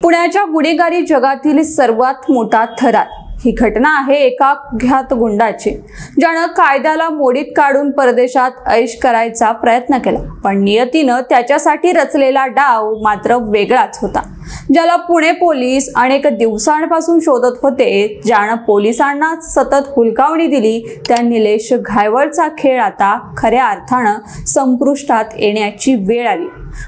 पुण्याच्या गुन्हेगारी जगातील सर्वात मोठा थरार ही घटना आहे एका कुख्यात गुंडाची, ज्यानं कायद्याला मोडीत काढून परदेशात ऐश करायचा प्रयत्न केला। पण नियतीनं त्याच्यासाठी रचलेला डाव मात्र वेगळाच होता, ज्याला पुणे पोलीस अनेक दिवसांपासून शोधत होते। ज्यानं पोलिसांना सतत हुलकावणी दिली त्या निलेश घायवळचा खेळ आता खऱ्या अर्थानं संपुष्टात येण्याची वेळ आली।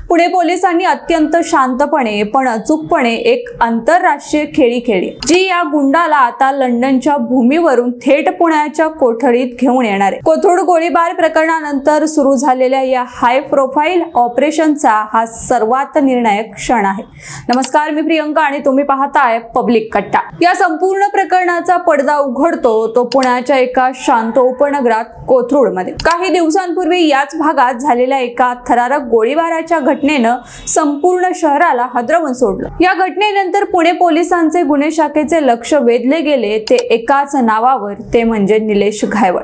पुणे पोलिसांनी अत्यंत शांतपणे पण अचूकपणे एक आंतरराष्ट्रीय खेळी खेळली, जी या गुंडाला आता लंडनच्या भूमीवरून थेट पुण्याच्या कोठडीत घेऊन येणार आहे। कोथरूड गोळीबार प्रकरणानंतर सुरू झालेल्या या हाय प्रोफाईल ऑपरेशनचा हा सर्वात निर्णायक क्षण आहे। नमस्कार, मी प्रियंका आणि तुम्ही पाहताय पब्लिक कट्टा। या संपूर्ण प्रकरणाचा पडदा उघडतो तो पुण्याच्या एका शांत उपनगरात कोथरूड मध्ये। काही दिवसांपूर्वी याच भागात झालेल्या एका थरारक गोळीबाराच्या घटनेनं संपूर्ण शहराला हादरवून सोडलं। या घटनेनंतर पुणे पोलिसांचे गुन्हे शाखेचे लक्ष वेधले गेले ते एकाच नावावर, ते म्हणजे निलेश घायवळ।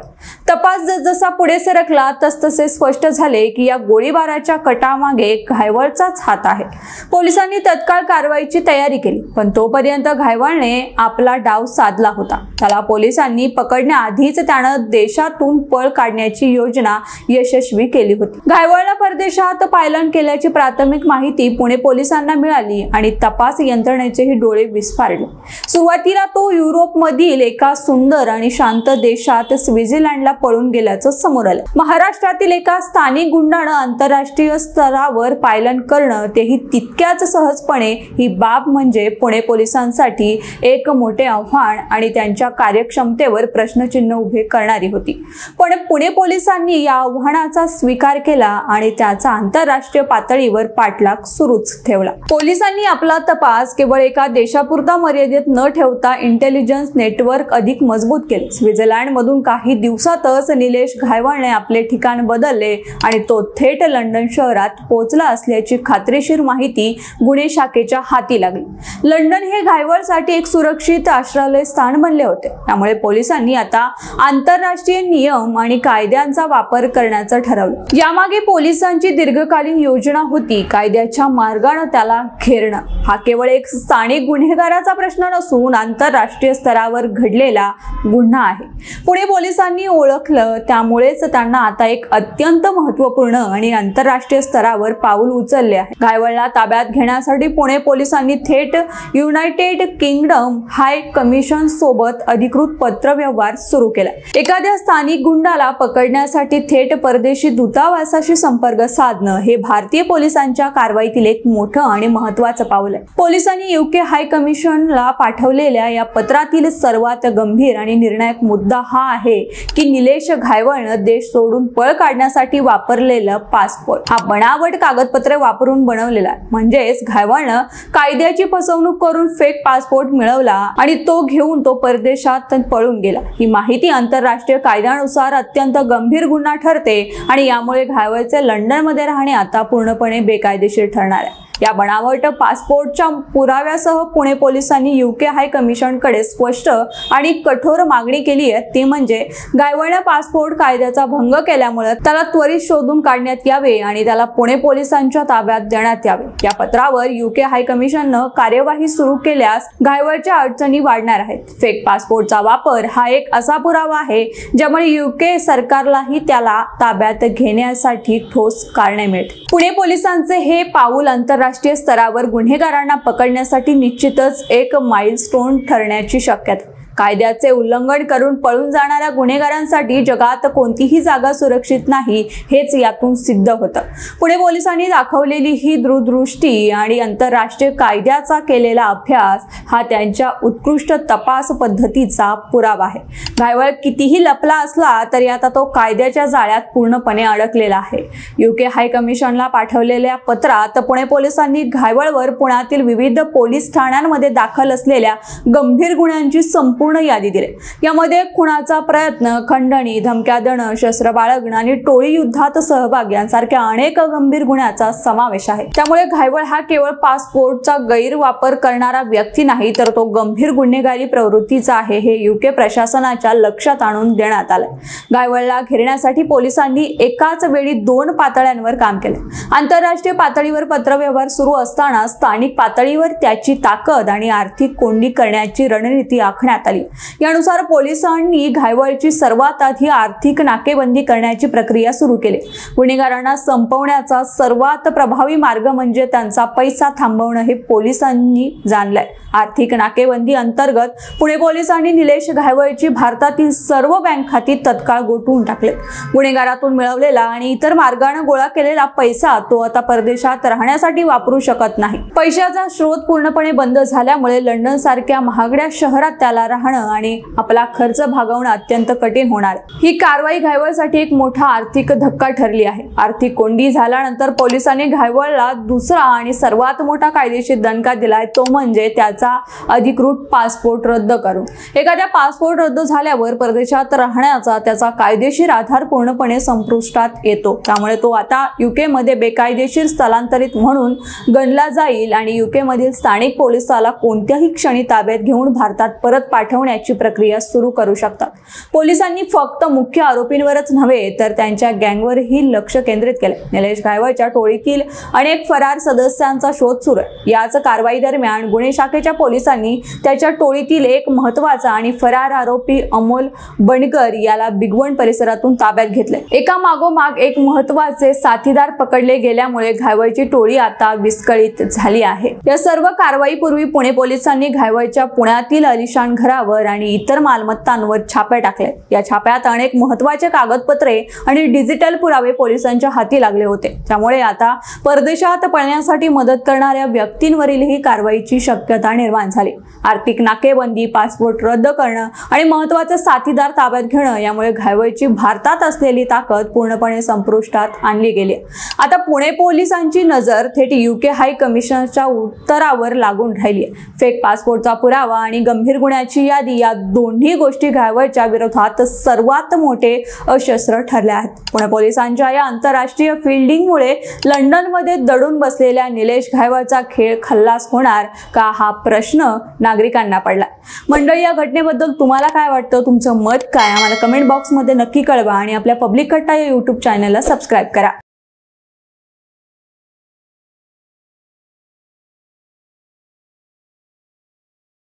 तपास जसजसा पुढे सरकला तसतसे स्पष्ट झाले की या गोळीबाराच्या कटामागे घायवळचाच हात आहे। पोलिसांनी तत्काळ कारवाईची तयारी केली, पण तोपर्यंत घायवळने आपला डाव साधला होता। त्याला पोलिसांनी पकडण्याआधीच त्यानं देशातून पळ काढण्याची योजना यशस्वी केली होती। घायवळला परदेशात पायलन केल्याची प्राथमिक माहिती पुणे पोलिसांना मिळाली आणि तपास यंत्रणेचेही डोळे विस्फारले। सुरुवातीला तो युरोपमधील एका सुंदर आणि शांत देशात स्वित्झर्लंडला पळून गेल्याचं समोर आलं। महाराष्ट्रातील एका स्थानिक गुंडानं आंतरराष्ट्रीय स्तरावर पायलन करणं तेही तितक्याच सहजपणे ही बाब म्हणजे पुणे पोलिसांसाठी एक मोठे आव्हान आणि त्यांच्या कार्यक्षमतेवर प्रश्नचिन्ह उभे करणारी होती। पण पुणे पोलिसांनी या आव्हानाचा स्वीकार केला आणि त्याचा आंतरराष्ट्रीय पातळीवर पाठलाग सुरूच ठेवला। पोलिसांनी आपला तपास केवळ एका देशापुरता मर्यादित न ठेवता इंटेलिजन्स नेटवर्क अधिक मजबूत केले। स्वित्झर्लंड मधून काही दिवसातच निलेश घायवळने आपले ठिकाण बदलले आणि तो थेट लंडन शहरात पोहोचला असल्याची खात्रीशीर माहिती गुन्हे शाखेच्या हाती लागली। लंडन हे घायवळसाठी एक सुरक्षित आश्रय स्थान बनले होते, त्यामुळे पोलिसांनी आता आंतरराष्ट्रीय नियम आणि कायद्यांचा वापर करण्याचं ठरवलं। यामागे पोलिसांची दीर्घकालीन योजना होती, कायद्याच्या मार्गाने त्याला घेरणं। हा केवळ एक स्थानिक गुन्हेगाराचा प्रश्न नसून आंतरराष्ट्रीय स्तरावर घडलेला गुन्हा आहे। पुणे पोलिसांनी ओळखलं, त्यामुळेच त्यांना आता एक अत्यंत महत्त्वपूर्ण आणि आंतरराष्ट्रीय स्तरावर पाऊल उचलले आहे। घायवळला ताब्यात घेण्यासाठी पुणे पोलिसांनी थेट युनायटेड किंगडम हाय कमिशन सोबत अधिकृत पत्रव्यवहार सुरू केला। एखाद्या स्थानिक गुंडाला पकडण्यासाठी थेट परदेशी दूतावासाशी संपर्क साधणं हे भारतीय पोलिसांच्या कारवाईतील एक मोठं आणि महत्त्वाचं पाऊल आहे। पोलिसांनी यूके हाय कमिशनला पाठवलेल्या या पत्रातील सर्वात गंभीर आणि निर्णायक मुद्दा हा आहे की निलेश घायवळनं देश सोडून पळ काढण्यासाठी वापरलेलं पासपोर्ट हा बनावट कागदपत्रे वापरून बनवलेला आहे। म्हणजेच घायवळनं कायद्याची फसवणूक करून फेक पासपोर्ट मिळवला आणि तो घेऊन तो परदेशात पळून गेला। ही माहिती आंतरराष्ट्रीय कायद्यानुसार अत्यंत गंभीर गुन्हा ठरते आणि यामुळे घायवळचे लंडनमध्ये राहणे आता पूर्णपणे बेकायदेशीर ठरणार आहे। या बनावट पासपोर्टच्या पुराव्यासह पुणे पोलिसांनी यूके हाय कमिशनकडे स्पष्ट आणि कठोर मागणी केली आहे, ती म्हणजे घायवळने पासपोर्ट कायद्याचा भंग केल्यामुळे त्याला त्वरित शोधून काढण्यात यावे आणि त्याला पुणे पोलिसांच्या ताब्यात देण्यात यावे। या पत्रावर यूके हाय कमिशननं कार्यवाही सुरू केल्यास घायवळच्या अडचणी वाढणार आहेत। फेक पासपोर्टचा वापर हा एक असा पुरावा आहे ज्यामुळे यूके सरकारलाही त्याला ताब्यात घेण्यासाठी ठोस कारणे मिळतील। पुणे पोलिसांचे हे पाऊल आंतरराष्ट्रीय स्तरावर गुन्हेगारांना पकडण्यासाठी निश्चितच एक माइलस्टोन ठरण्याची शक्यता। कायद्याचे उल्लंघन करून पळून जाणाऱ्या गुन्हेगारांसाठी जगात कोणतीही जागा सुरक्षित नाही, हेच यातून सिद्ध होतं। पुणे पोलिसांनी दाखवलेली ही दूरदृष्टी आणि आंतरराष्ट्रीय कायद्याचा केलेला अभ्यास हा त्यांच्या उत्कृष्ट तपास पद्धतीचा पुरावा आहे। घायवळ कितीही लपला असला तरी आता तो कायद्याच्या जाळ्यात पूर्णपणे अडकलेला आहे। यूके हाय कमिशनला पाठवलेल्या पत्रात पुणे पोलिसांनी घायवळवर पुण्यातील विविध पोलीस ठाण्यांमध्ये दाखल असलेल्या गंभीर गुन्ह्यांची संपूर्ण संपूर्ण यादी दिली। यामध्ये खुनाचा प्रयत्न, खंडणी, धमक्या देणं, शस्त्र बाळगणं आणि टोळी युद्धात सहभाग यांसारख्या अनेक गंभीर गुन्ह्याचा समावेश आहे। त्यामुळे घायवळ हा केवळ पासपोर्टचा गैरवापर करणारा व्यक्ती नाही, तर तो गंभीर गुन्हेगारी प्रवृत्तीचा आहे, हे यूके प्रशासनाच्या लक्षात आणून देण्यात आले। घायवळला घेरण्यासाठी पोलिसांनी एकाच वेळी 2 पातळ्यांवर काम केले। आंतरराष्ट्रीय पातळीवर पत्रव्यवहार सुरू असताना स्थानिक पातळीवर त्याची ताकद आणि आर्थिक कोंडी करण्याची रणनीती आखण्यात आली। यानुसार पोलिसांनी घायवळची सर्वात आधी आर्थिक नाकेबंदी करण्याची प्रक्रिया सुरू केली। गुन्हेगारांना संपवण्याचा सर्वात प्रभावी मार्ग म्हणजे त्यांचा पैसा थांबवणं हे पोलिसांनी जाणलंय। आर्थिक नाकेबंदी अंतर्गत पुणे पोलिसांनी निलेश घायवळची भारतातील सर्व बँक खाती तत्काळ गोठवून टाकले। गुन्हेगारातून मिळवलेला आणि इतर मार्गाने गोळा केलेला पैसा तो आता परदेशात राहण्यासाठी वापरू शकत नाही। पैशाचा स्रोत पूर्णपणे बंद झाल्यामुळे लंडन सारख्या महागड्या शहरात त्याला राहणं आणि आपला खर्च भागवणं अत्यंत कठीण होणार। ही कारवाई घायवळसाठी एक मोठा आर्थिक धक्का ठरली आहे। आर्थिक कोंडी झाल्यानंतर पोलिसांनी घायवळला दुसरा आणि सर्वात मोठा कायदेशीर दणका दिलाय, तो म्हणजे त्याचा अधिकृत पासपोर्ट रद्द करून। एखाद्या पासपोर्ट रद्द झाल्यावर परदेशात राहण्याचा त्याचा कायदेशीर आधार पूर्णपणे संपुष्टात येतो। त्यामुळे तो आता यूके मध्ये बेकायदेशीर स्थलांतरित म्हणून गणला जाईल आणि यूके मधील स्थानिक पोलिसाला कोणत्याही क्षणी ताब्यात घेऊन भारतात परत पाठवण्याची प्रक्रिया सुरू करू शकतात। पोलिसांनी फक्त मुख्य आरोपींवरच नव्हे तर त्यांच्या गँगवरही लक्ष केंद्रित केले। निलेश घायवळच्या टोळीतील अनेक फरार सदस्यांचा शोध सुरू आहे। याच कारवाई दरम्यान गुन्हे शाखेच्या पोलिसांनी त्याच्या टोळीतील एक महत्त्वाचा आणि फरार आरोपी अमोल बंडकर याला बिगवण परिसरातून ताब्यात घेतले। एका मागोमाग एक महत्त्वाचे साथीदार पकडले गेल्यामुळे घायवळची टोळी आता विस्कळीत झाली आहे। या सर्व कारवाईपूर्वी पुणे पोलिसांनी घायवळच्या पुण्यातील अलिशान घरावर आणि इतर मालमत्तांवर छापे टाकले। या छाप्यात अनेक महत्त्वाचे कागदपत्रे आणि डिजिटल पुरावे पोलिसांच्या हाती लागले होते। त्यामुळे आता परदेशात पळण्यासाठी मदत करणाऱ्या व्यक्तींवरीलही कारवाईची शक्यता निर्माण झाली। आर्थिक नाकेबंदी, पासपोर्ट रद्द करणं आणि महत्त्वाचे साथीदार ताब्यात घेणं यामुळे घायवळची भारतात असलेली ताकद पूर्णपणे संपुष्टात आणली गेली। आता पुणे पोलिसांची नजर थेट यूके हाय कमिशनच्या उत्तरावर लागून राहिली आहे। फेक पासपोर्टचा पुरावा आणि गंभीर गुन्ह्याची यादी या दोन्ही गोष्टी घायवळच्या विरोधात सर्वात मोठे अशस्त्र ठरल्या आहेत। पुणे पोलिसांच्या या आंतरराष्ट्रीय फील्डिंगमुळे लंडनमध्ये दडून बसलेल्या निलेश घायवळचा खेळ खल्लास होणार का, हा प्रश्न नागरिकांना पडला। मंडळी, या घटनेबद्दल तुम्हाला काय वाटतं, तुमचं मत काय, आम्हाला कमेंट बॉक्समध्ये नक्की कळवा आणि आपल्या पब्लिक कट्टा या YouTube चॅनलला सबस्क्राइब करा।